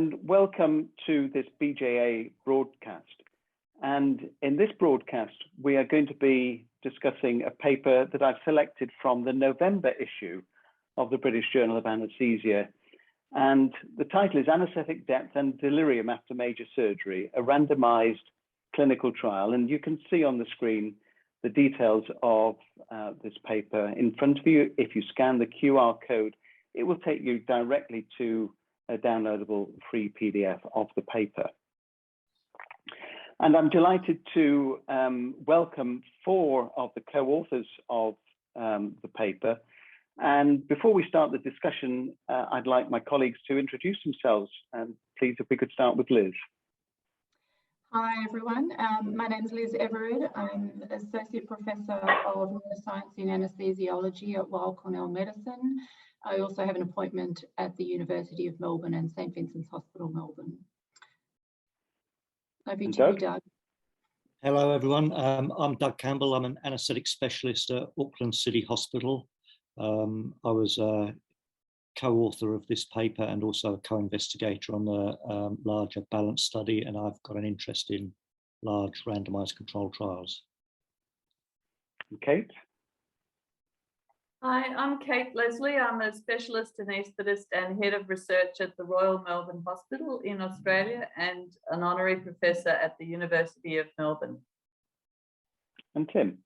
and welcome to this BJA broadcast. And in this broadcast, we are going to be discussing a paper that I've selected from the November issue of the British Journal of Anaesthesia. And the title is Anaesthetic Depth and Delirium After Major Surgery, a randomized clinical trial. And you can see on the screen the details of this paper in front of you. If you scan the QR code, it will take you directly to a downloadable free PDF of the paper. And I'm delighted to welcome 4 of the co-authors of the paper. And before we start the discussion, I'd like my colleagues to introduce themselves. And please, if we could start with Liz. Hi everyone, my name is Liz Everard. I'm Associate Professor of Neuroscience in Anaesthesiology at Weill Cornell Medicine. I also have an appointment at the University of Melbourne and St Vincent's Hospital, Melbourne. Over to you, Doug. Hello everyone, I'm Doug Campbell. I'm an anaesthetic specialist at Auckland City Hospital. I was a co-author of this paper and also a co-investigator on the larger BALANCE study, and I've got an interest in large randomised controlled trials. Kate? Hi, I'm Kate Leslie. I'm a specialist anaesthetist and head of research at the Royal Melbourne Hospital in Australia and an honorary professor at the University of Melbourne. And Tim?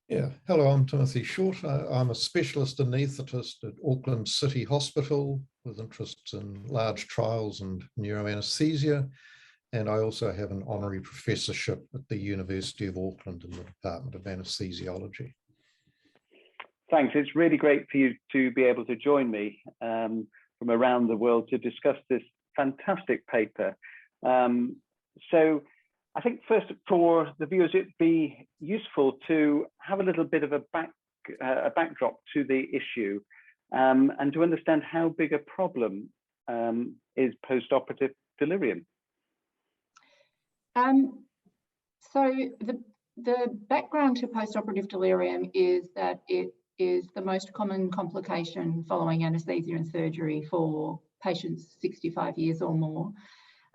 Yeah, hello, I'm Timothy Short. I'm a specialist anaesthetist at Auckland City Hospital with interests in large trials and neuroanaesthesia. And I also have an honorary professorship at the University of Auckland in the Department of Anaesthesiology. Thanks. It's really great for you to be able to join me from around the world to discuss this fantastic paper. So I think first for the viewers, it'd be useful to have a little bit of a backdrop to the issue and to understand how big a problem is postoperative delirium. So the background to postoperative delirium is that it is the most common complication following anaesthesia and surgery for patients 65 years or more.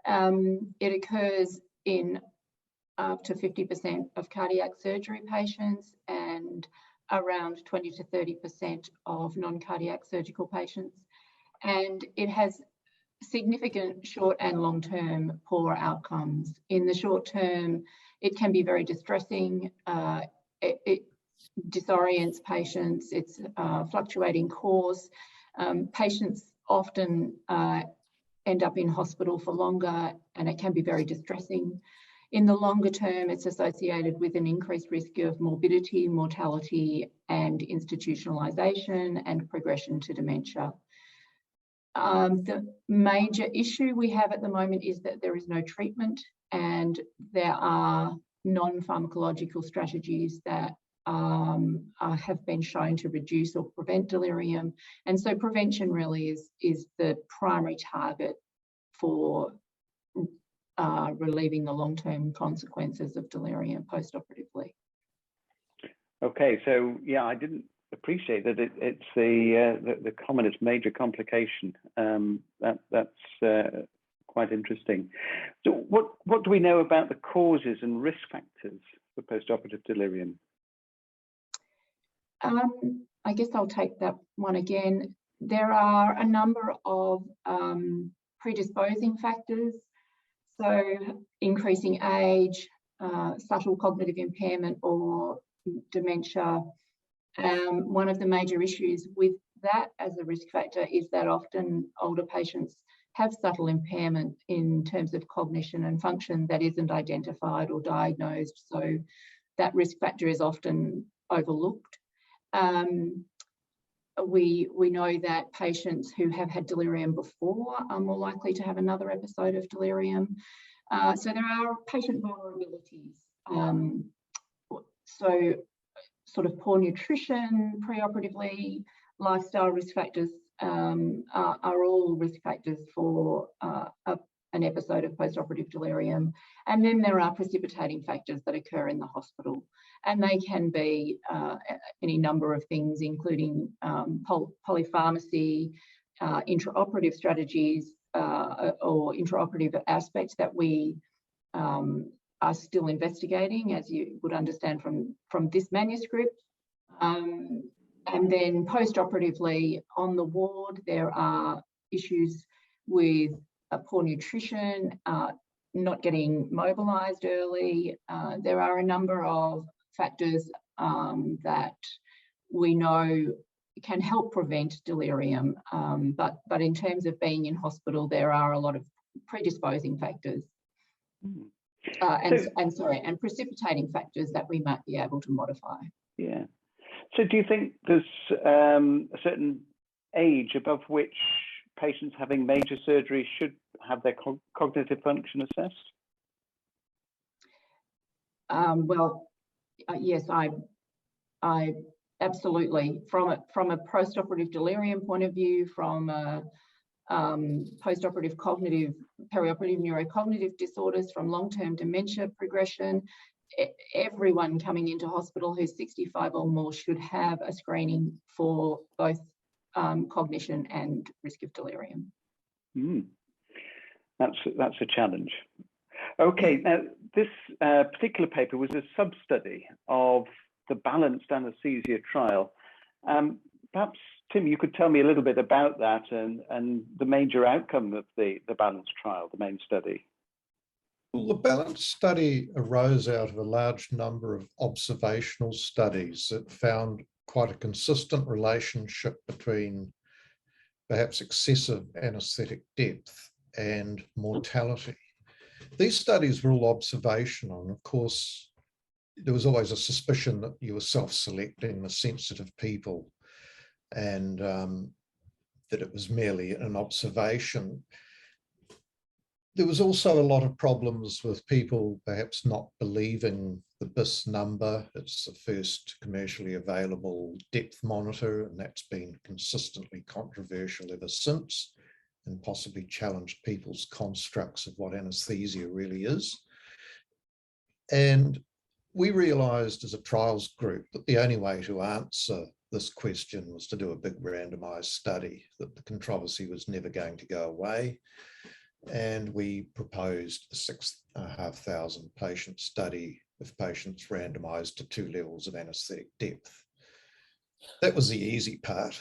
It occurs in up to 50% of cardiac surgery patients and around 20 to 30% of non-cardiac surgical patients. And it has significant short and long-term poor outcomes. In the short term, it can be very distressing. It disorients patients. It's fluctuating course. Patients often end up in hospital for longer, and it can be very distressing. In the longer term, it's associated with an increased risk of morbidity, mortality, and institutionalization and progression to dementia. The major issue we have at the moment is that there is no treatment, and there are non-pharmacological strategies that have been shown to reduce or prevent delirium. And so prevention really is the primary target for relieving the long-term consequences of delirium postoperatively. Okay, so yeah, I didn't appreciate that it's the commonest major complication. That's quite interesting. So what do we know about the causes and risk factors for postoperative delirium? I guess I'll take that one again. There are a number of predisposing factors. So increasing age, subtle cognitive impairment or dementia. One of the major issues with that as a risk factor is that often older patients have subtle impairment in terms of cognition and function that isn't identified or diagnosed. So that risk factor is often overlooked. We know that patients who have had delirium before are more likely to have another episode of delirium. So there are patient vulnerabilities. So sort of poor nutrition preoperatively, lifestyle risk factors are all risk factors for an episode of postoperative delirium. And then there are precipitating factors that occur in the hospital. And they can be any number of things, including polypharmacy, intraoperative strategies, or intraoperative aspects that we are still investigating, as you would understand from this manuscript. And then post-operatively on the ward, there are issues with poor nutrition, not getting mobilised early. There are a number of factors that we know can help prevent delirium, but in terms of being in hospital, there are a lot of predisposing factors. And precipitating factors that we might be able to modify. Yeah. So do you think there's a certain age above which patients having major surgery should have their cognitive function assessed? Yes, I absolutely. From a post-operative delirium point of view, from a post-operative cognitive, perioperative neurocognitive disorders, from long-term dementia progression, everyone coming into hospital who's 65 or more should have a screening for both cognition and risk of delirium. That's a challenge. Okay, now this particular paper was a sub-study of the balanced anaesthesia trial. Perhaps, Tim, you could tell me a little bit about that and the major outcome of the balanced trial, the main study. Well, the balanced study arose out of a large number of observational studies that found quite a consistent relationship between perhaps excessive anaesthetic depth and mortality. These studies were all observational, and of course, there was always a suspicion that you were self-selecting the sensitive people and that it was merely an observation. There was also a lot of problems with people perhaps not believing the BIS number. It's the first commercially available depth monitor, and that's been consistently controversial ever since and possibly challenged people's constructs of what anaesthesia really is. And we realised as a trials group that the only way to answer this question was to do a big randomised study, that the controversy was never going to go away. And we proposed a 6,500 patient study with patients randomised to 2 levels of anaesthetic depth. That was the easy part.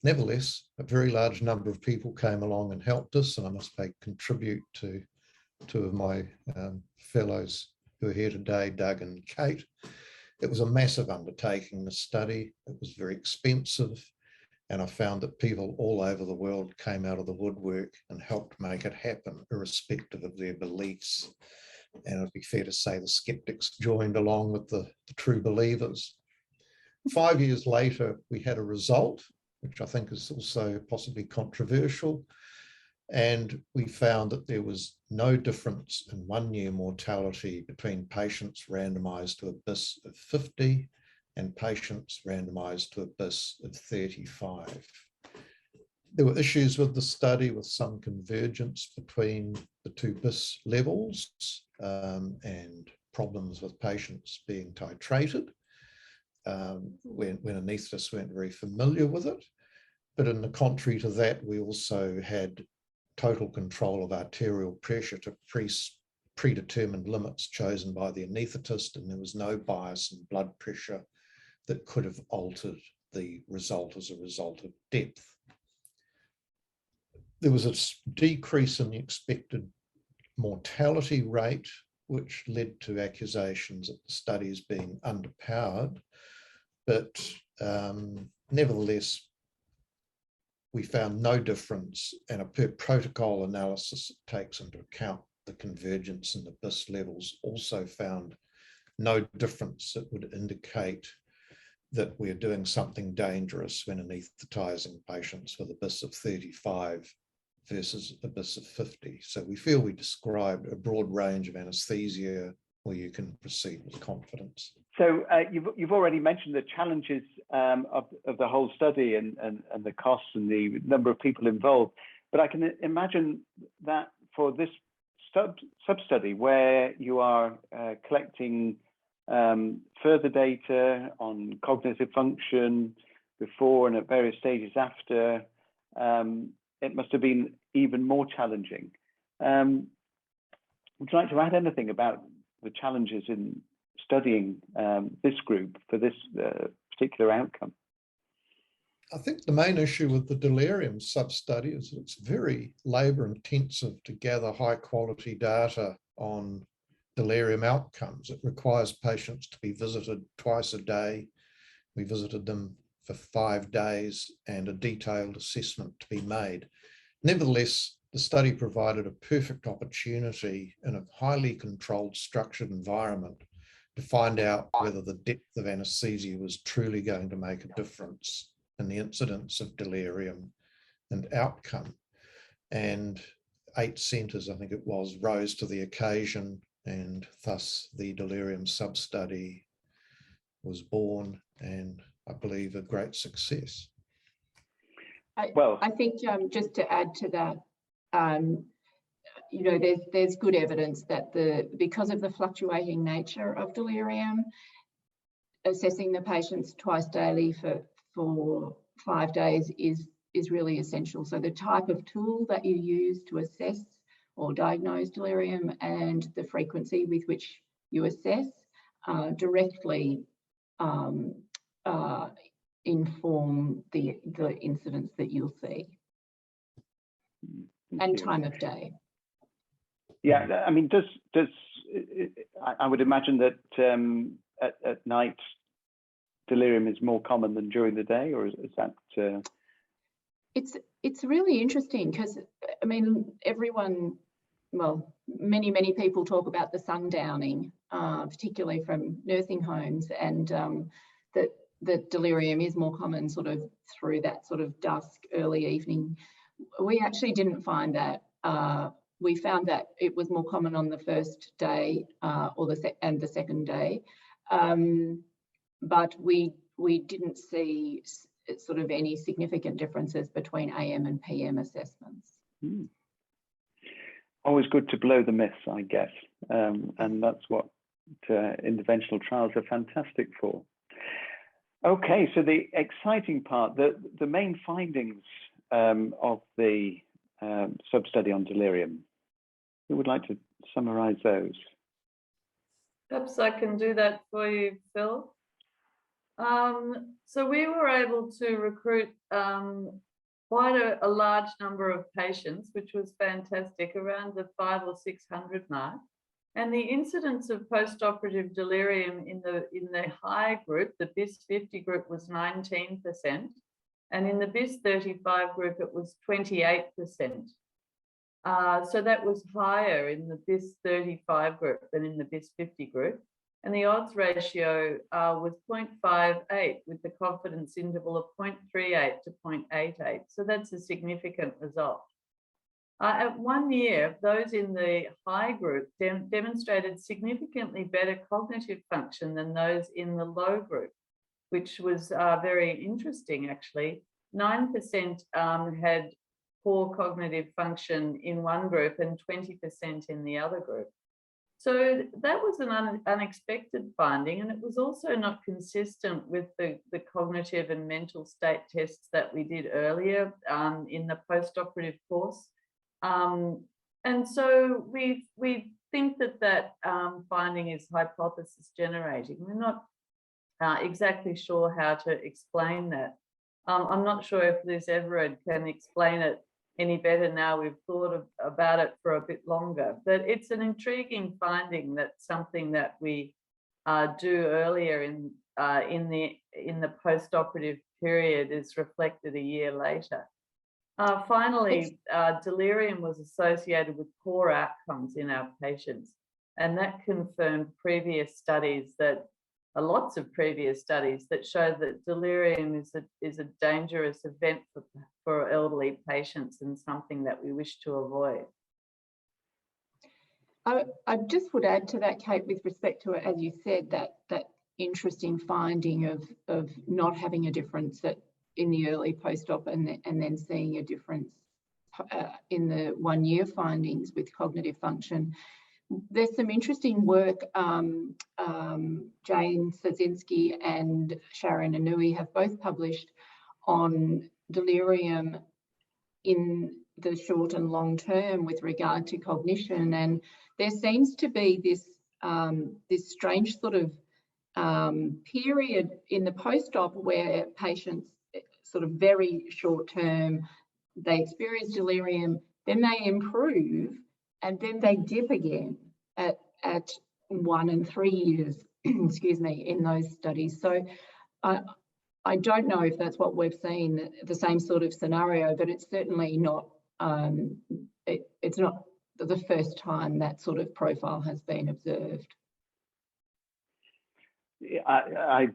Nevertheless, a very large number of people came along and helped us, and I must contribute to 2 of my fellows who are here today, Doug and Kate. It was a massive undertaking, the study. It was very expensive. And I found that people all over the world came out of the woodwork and helped make it happen, irrespective of their beliefs. And it'd be fair to say the skeptics joined along with the true believers. 5 years later, we had a result, which I think is also possibly controversial. And we found that there was no difference in 1-year mortality between patients randomized to a BIS of 50 and patients randomized to a BIS of 35. There were issues with the study with some convergence between the 2 BIS levels and problems with patients being titrated when anaesthetists weren't very familiar with it. But in the contrary to that, we also had total control of arterial pressure to predetermined limits chosen by the anaesthetist, and there was no bias in blood pressure that could have altered the result as a result of depth. There was a decrease in the expected mortality rate, which led to accusations that the study is being underpowered. But nevertheless, we found no difference, and a per protocol analysis that takes into account the convergence in the BIS levels also found no difference that would indicate that we're doing something dangerous when anaesthetizing patients with a BIS of 35 versus a BIS of 50. So we feel we described a broad range of anaesthesia where you can proceed with confidence. So you've already mentioned the challenges of the whole study and the costs and the number of people involved, but I can imagine that for this sub-study where you are collecting further data on cognitive function before and at various stages after, it must have been even more challenging. Would you like to add anything about the challenges in studying this group for this particular outcome? I think the main issue with the delirium sub-study is that it's very labour intensive to gather high quality data on delirium outcomes. It requires patients to be visited twice a day. We visited them for 5 days and a detailed assessment to be made. Nevertheless, the study provided a perfect opportunity in a highly controlled, structured environment to find out whether the depth of anaesthesia was truly going to make a difference in the incidence of delirium and outcome. And 8 centres, I think it was, rose to the occasion, and thus the delirium sub-study was born, and I believe a great success. I think just to add to that, you know, there's good evidence that because of the fluctuating nature of delirium, assessing the patients twice daily for 5 days is really essential. So the type of tool that you use to assess or diagnose delirium and the frequency with which you assess directly inform the incidence that you'll see and time of day. Yeah, I mean, I would imagine that at night delirium is more common than during the day, or is that? It's really interesting because, I mean, many people talk about the sundowning, particularly from nursing homes, and that delirium is more common sort of through that sort of dusk, early evening. We actually didn't find that. We found that it was more common on the first day and the second day, but we didn't see sort of any significant differences between AM and PM assessments. Always good to blow the myths, I guess, and that's what interventional trials are fantastic for. Okay, so the exciting part, the main findings of the sub-study on delirium. Who would like to summarise those? Perhaps I can do that for you, Phil. So we were able to recruit quite a large number of patients, which was fantastic, around the 500 or 600 mark. And the incidence of postoperative delirium in the high group, the BIS 50 group, was 19%, and in the BIS 35 group it was 28%. So that was higher in the BIS 35 group than in the BIS 50 group. And the odds ratio was 0.58 with the confidence interval of 0.38 to 0.88. So that's a significant result. At 1 year, those in the high group demonstrated significantly better cognitive function than those in the low group, which was very interesting, actually. 9% had poor cognitive function in one group and 20% in the other group. So that was an unexpected finding, and it was also not consistent with the cognitive and mental state tests that we did earlier in the postoperative course. And so we think that finding is hypothesis generating. We're not exactly sure how to explain that. I'm not sure if Liz Everard can explain it any better now we've thought about it for a bit longer, but it's an intriguing finding. That's something that we do earlier in the postoperative period is reflected a year later. Finally, delirium was associated with poor outcomes in our patients, and that confirmed previous studies lots of previous studies that showed that delirium is a dangerous event for elderly patients and something that we wish to avoid. I just would add to that, Kate, with respect to it, as you said, that interesting finding of not having a difference in the early post-op and then seeing a difference in the 1 year findings with cognitive function. There's some interesting work. Jane Sazinski and Sharon Anui have both published on delirium in the short and long term with regard to cognition. And there seems to be this this strange sort of period in the post-op where patients sort of very short term, they experience delirium, then they improve, and then they dip again at 1 and 3 years, excuse me, in those studies. So I don't know if that's what we've seen, the same sort of scenario, but it's certainly not, it's not the first time that sort of profile has been observed. I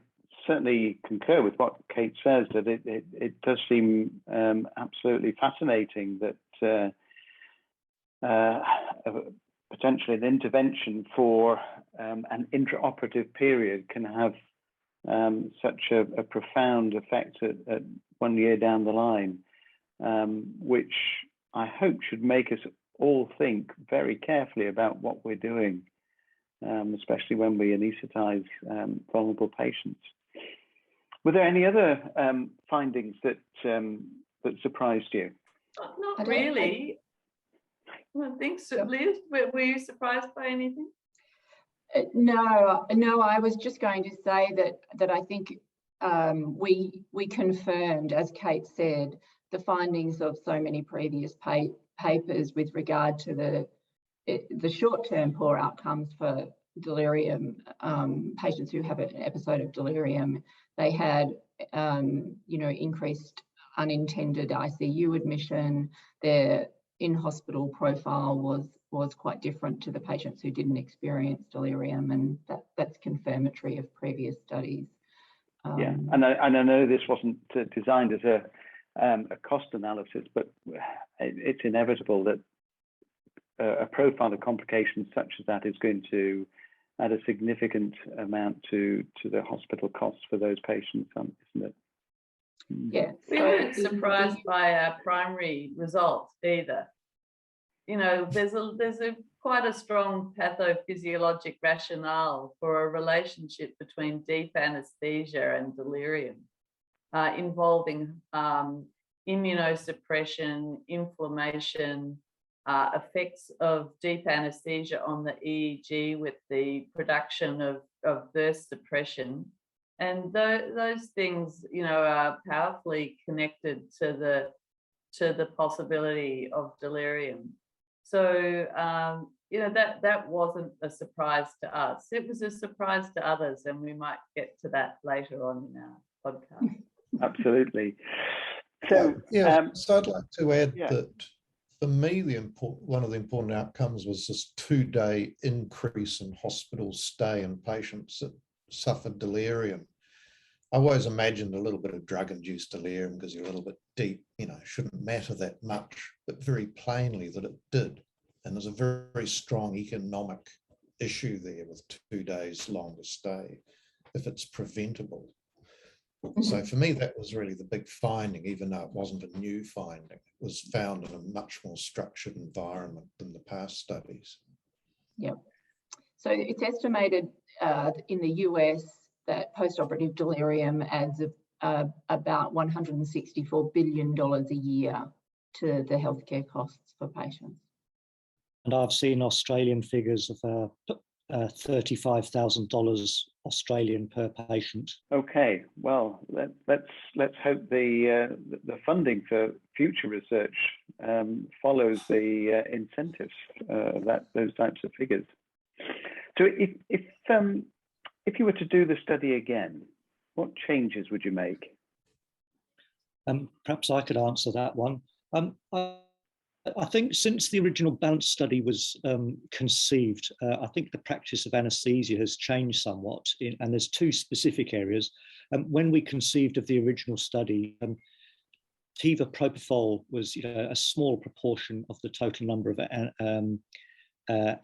certainly concur with what Kate says, that it does seem absolutely fascinating that potentially an intervention for an intraoperative period can have such a profound effect at 1 year down the line, which I hope should make us all think very carefully about what we're doing, especially when we anaesthetize vulnerable patients. Were there any other findings that surprised you? Not really. I think so. Liz, were you surprised by anything? No, I was just going to say that I think we confirmed, as Kate said, the findings of so many previous papers with regard to the short-term poor outcomes for delirium, patients who have an episode of delirium. They had, increased unintended ICU admission. Their in-hospital profile was quite different to the patients who didn't experience delirium, and that's confirmatory of previous studies. Yeah, and I know this wasn't designed as a cost analysis, but it's inevitable that a profile of complications such as that is going to add a significant amount to the hospital costs for those patients, isn't it? Yeah. We weren't surprised by our primary results either. You know, there's quite a strong pathophysiologic rationale for a relationship between deep anaesthesia and delirium, involving immunosuppression, inflammation, effects of deep anaesthesia on the EEG with the production of burst suppression. And those things, are powerfully connected to the possibility of delirium. So, that wasn't a surprise to us. It was a surprise to others, and we might get to that later on in our podcast. Absolutely. So, so I'd like to add that for me, one of the important outcomes was this 2-day increase in hospital stay in patients that suffered delirium. I always imagined a little bit of drug-induced delirium because you're a little bit deep, shouldn't matter that much, but very plainly that it did. And there's a very, very strong economic issue there with 2 days longer stay if it's preventable. So for me, that was really the big finding, even though it wasn't a new finding. It was found in a much more structured environment than the past studies. Yep. So it's estimated in the US that postoperative delirium adds about $164 billion a year to the healthcare costs for patients. And I've seen Australian figures of $35,000 Australian per patient. Okay, well, let's hope the funding for future research follows the incentives of those types of figures. So if you were to do the study again, what changes would you make? Perhaps I could answer that one. I think since the original BALANCE study was conceived, I think the practice of anaesthesia has changed somewhat, and there's two specific areas. When we conceived of the original study, Tiva propofol was a small proportion of the total number of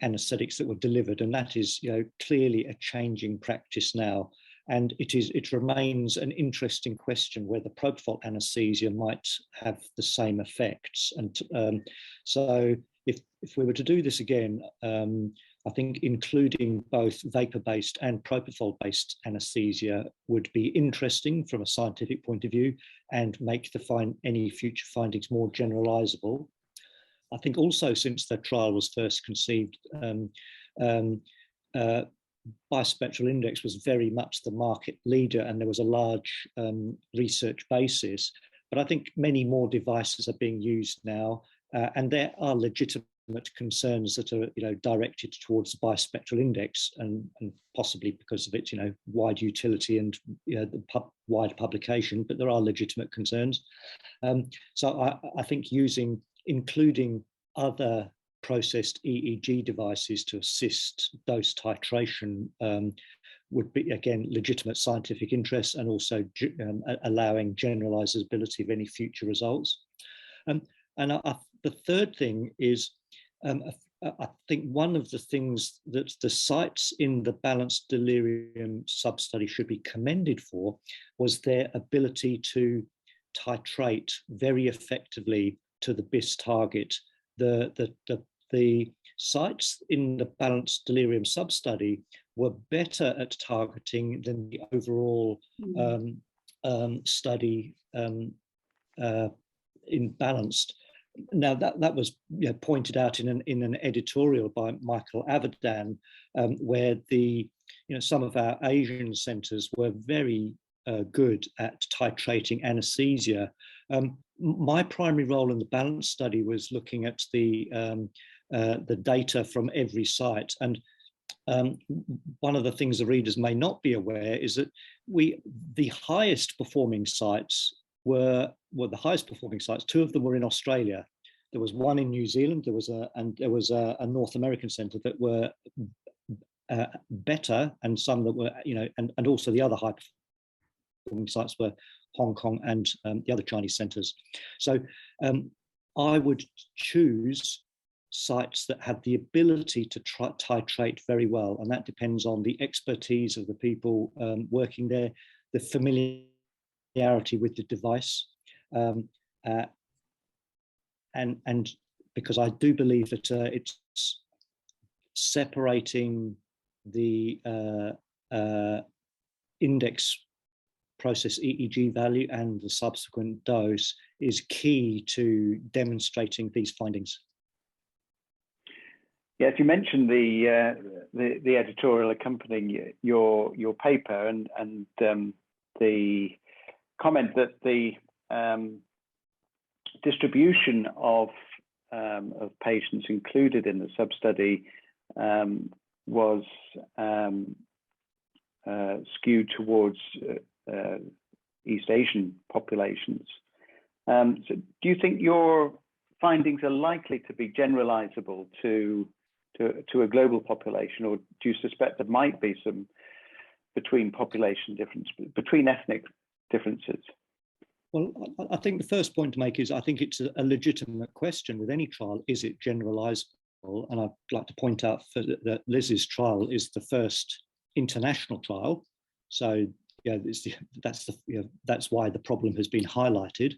anaesthetics that were delivered, and that is clearly a changing practice now. And it remains an interesting question whether propofol anaesthesia might have the same effects. And so if we were to do this again, I think including both vapor-based and propofol-based anaesthesia would be interesting from a scientific point of view and make any future findings more generalizable. I think also since the trial was first conceived, bispectral index was very much the market leader and there was a large research basis. But I think many more devices are being used now and there are legitimate concerns that are directed towards the bispectral index and possibly because of its wide utility and the wide publication, but there are legitimate concerns. So I think including other processed EEG devices to assist dose titration would be, again, legitimate scientific interest and also allowing generalizability of any future results. And the third thing is, I think one of the things that the sites in the balanced delirium sub-study should be commended for was their ability to titrate very effectively to the BIS target. The sites in the balanced delirium sub-study were better at targeting than the overall study in balanced. Now that was pointed out in an editorial by Michael Avedon, where some of our Asian centres were very good at titrating anaesthesia. My primary role in the balance study was looking at the data from every site, and one of the things the readers may not be aware is that the highest performing sites were the highest performing sites. Two of them were in Australia. There was one in New Zealand. There was a North American centre that were better, and some that were and also the other high performing sites were Hong Kong and the other Chinese centres. So I would choose sites that had the ability to titrate very well, and that depends on the expertise of the people working there, the familiarity with the device, and because I do believe that it's separating the index process EEG value and the subsequent dose is key to demonstrating these findings. Yes, you mentioned the editorial accompanying your paper and the comment that the distribution of patients included in the sub-study was skewed towards East Asian populations. So do you think your findings are likely to be generalizable to a global population, or do you suspect there might be some between ethnic differences? Well, I think the first point to make is I think it's a legitimate question with any trial. Is it generalizable? And I'd like to point out that Liz's trial is the first international trial. So that's why the problem has been highlighted.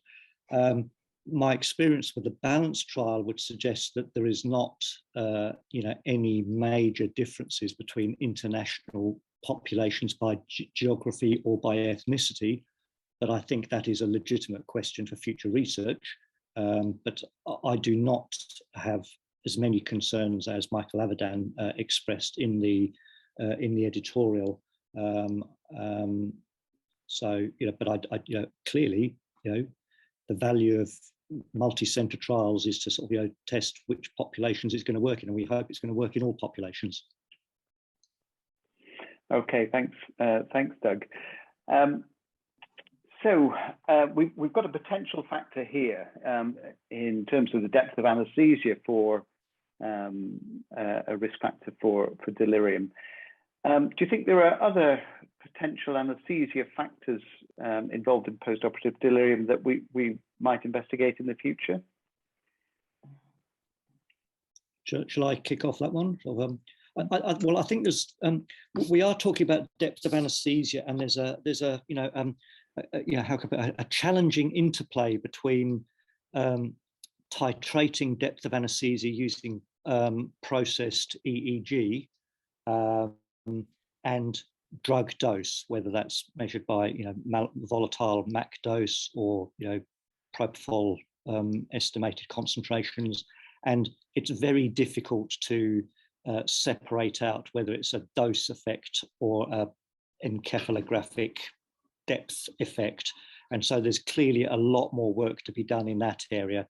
My experience with the balance trial would suggest that there is not any major differences between international populations by geography or by ethnicity. But I think that is a legitimate question for future research. But I do not have as many concerns as Michael Avedon expressed in the editorial. So but I clearly the value of multi-center trials is to sort of test which populations it's going to work in, and we hope it's going to work in all populations. Okay, thanks, Doug. So we've got a potential factor here in terms of the depth of anaesthesia for a risk factor for delirium. Do you think there are other potential anaesthesia factors involved in postoperative delirium that we might investigate in the future? Shall I kick off that one? Well, I think there's we are talking about depth of anaesthesia, and there's a challenging interplay between titrating depth of anaesthesia using processed EEG and drug dose, whether that's measured by volatile MAC dose or propofol estimated concentrations. And it's very difficult to separate out whether it's a dose effect or a encephalographic depth effect. And so there's clearly a lot more work to be done in that area.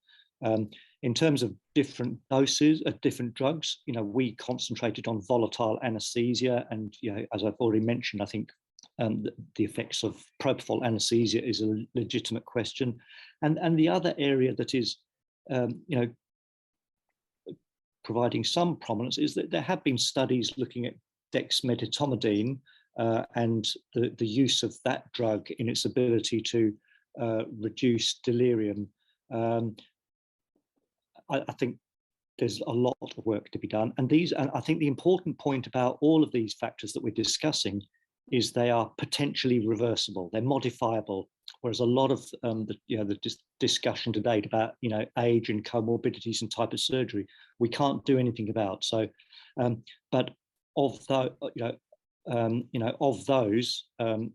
In terms of different doses of different drugs, we concentrated on volatile anesthesia, and as I've already mentioned, I think the effects of propofol anesthesia is a legitimate question. And the other area that is, providing some prominence is that there have been studies looking at dexmedetomidine and the use of that drug in its ability to reduce delirium. I think there's a lot of work to be done. And I think the important point about all of these factors that we're discussing is they are potentially reversible, they're modifiable. Whereas a lot of the discussion to date about age and comorbidities and type of surgery, we can't do anything about. So, but of those, I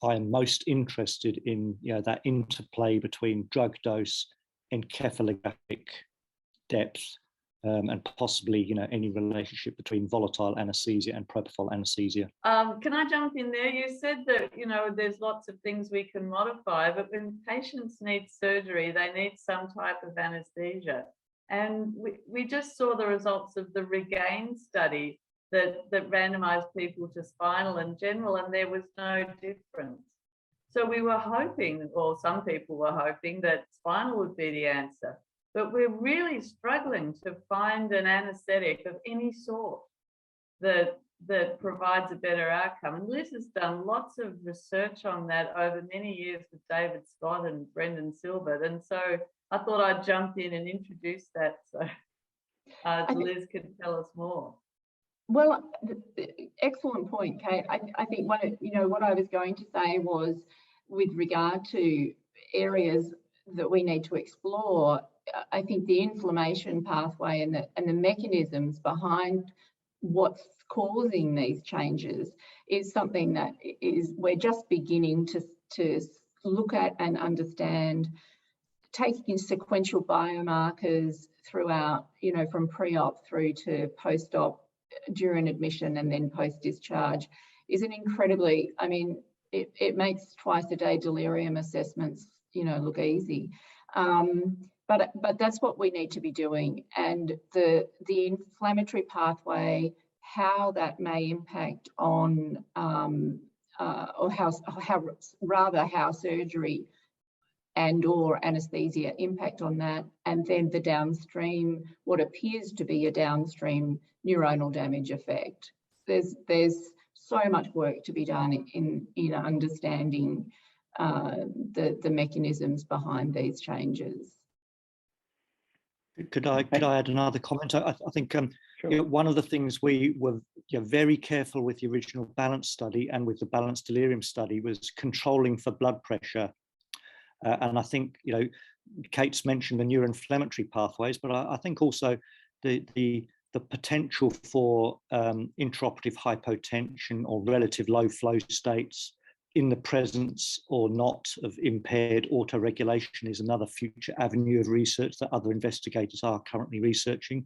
am most interested in that interplay between drug dose, encephalographic depth, and possibly any relationship between volatile anesthesia and propofol anesthesia. Can I jump in there? You said that there's lots of things we can modify, but when patients need surgery, they need some type of anesthesia. And we just saw the results of the REGAIN study that randomized people to spinal and general, and there was no difference. So we were hoping, or some people were hoping, that spinal would be the answer. But we're really struggling to find an anaesthetic of any sort that provides a better outcome. And Liz has done lots of research on that over many years with David Scott and Brendan Silbert. And so I thought I'd jump in and introduce that so Liz can tell us more. Well, excellent point, Kate. I think what I was going to say was, with regard to areas that we need to explore, I think the inflammation pathway and the mechanisms behind what's causing these changes is something that we're just beginning to look at and understand, taking sequential biomarkers throughout, from pre-op through to post-op, during admission and then post-discharge is an incredibly, it makes twice a day delirium assessments, look easy. But that's what we need to be doing. And the inflammatory pathway, how that may impact on, or how surgery and or anaesthesia impact on that, and then the downstream, what appears to be a downstream neuronal damage effect. There's so much work to be done in understanding the mechanisms behind these changes. Could I add another comment? I think sure. One of the things we were very careful with the original BALANCE study and with the BALANCE delirium study was controlling for blood pressure. And I think, Kate's mentioned the neuroinflammatory pathways, but I think also the potential for intraoperative hypotension or relative low flow states in the presence or not of impaired autoregulation is another future avenue of research that other investigators are currently researching.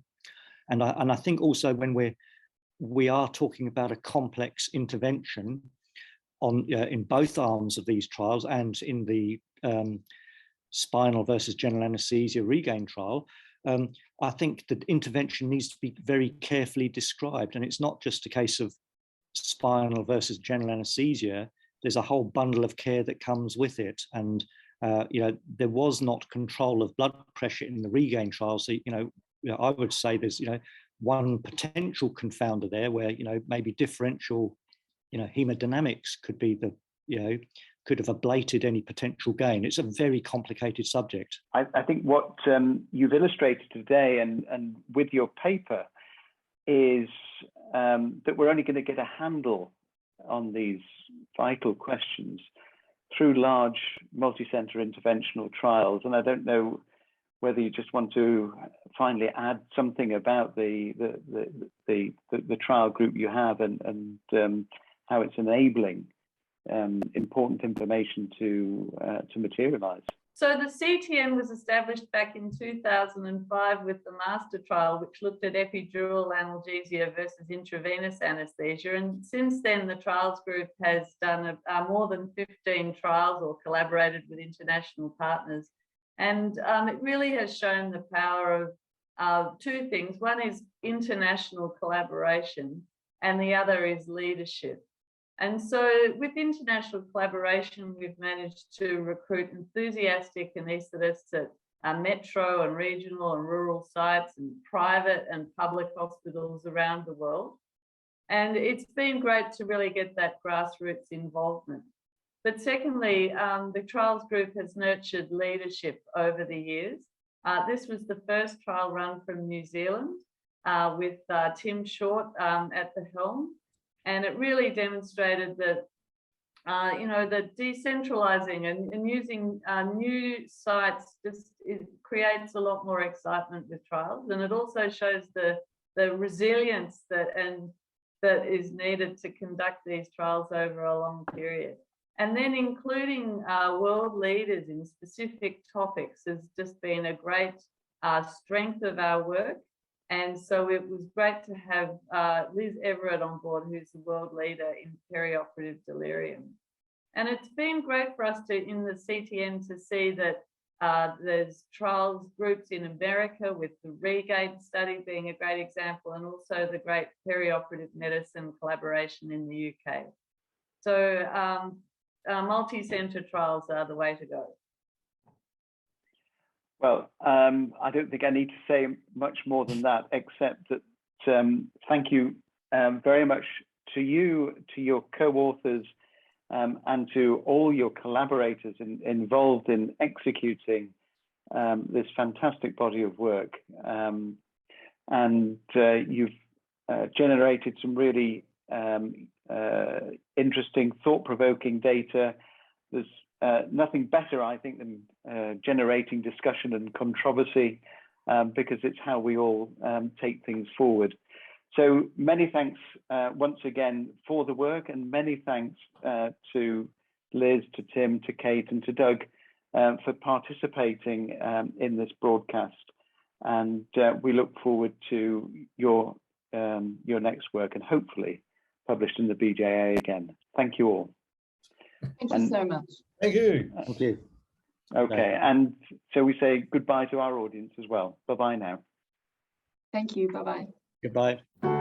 And I think also when we are talking about a complex intervention in both arms of these trials and in the spinal versus general anesthesia REGAIN trial, I think the intervention needs to be very carefully described. And it's not just a case of spinal versus general anesthesia. There's a whole bundle of care that comes with it. And, there was not control of blood pressure in the REGAIN trial. So, I would say there's, one potential confounder there where, maybe differential, hemodynamics could be could have ablated any potential gain. It's a very complicated subject. I think what you've illustrated today and with your paper is that we're only going to get a handle on these vital questions through large multi-center interventional trials. And I don't know whether you just want to finally add something about the trial group you have and how it's enabling important information to materialize. So the CTN was established back in 2005 with the master trial, which looked at epidural analgesia versus intravenous anaesthesia. And since then, the trials group has done more than 15 trials or collaborated with international partners. And it really has shown the power of two things. One is international collaboration, and the other is leadership. And so with international collaboration, we've managed to recruit enthusiastic anaesthetists at metro and regional and rural sites and private and public hospitals around the world. And it's been great to really get that grassroots involvement. But secondly, the trials group has nurtured leadership over the years. This was the first trial run from New Zealand with Tim Short at the helm. And it really demonstrated that, that decentralizing and using new sites creates a lot more excitement with trials. And it also shows the resilience that is needed to conduct these trials over a long period. And then including world leaders in specific topics has just been a great strength of our work. And so it was great to have Liz Everett on board, who's the world leader in perioperative delirium. And it's been great for us in the CTN to see that there's trials groups in America, with the Regate study being a great example, and also the great perioperative medicine collaboration in the UK. So multi-centre trials are the way to go. Well, I don't think I need to say much more than that, except that thank you very much to you, to your co-authors, and to all your collaborators involved in executing this fantastic body of work. And you've generated some really interesting, thought-provoking data. There's nothing better, I think, than generating discussion and controversy, because it's how we all take things forward. So many thanks once again for the work, and many thanks to Liz, to Tim, to Kate, and to Doug for participating in this broadcast. And we look forward to your next work, and hopefully published in the BJA again. Thank you all. Thank you so much. Thank you. Thank you. Okay, and so we say goodbye to our audience as well. Bye-bye now. Thank you. Bye-bye. Goodbye.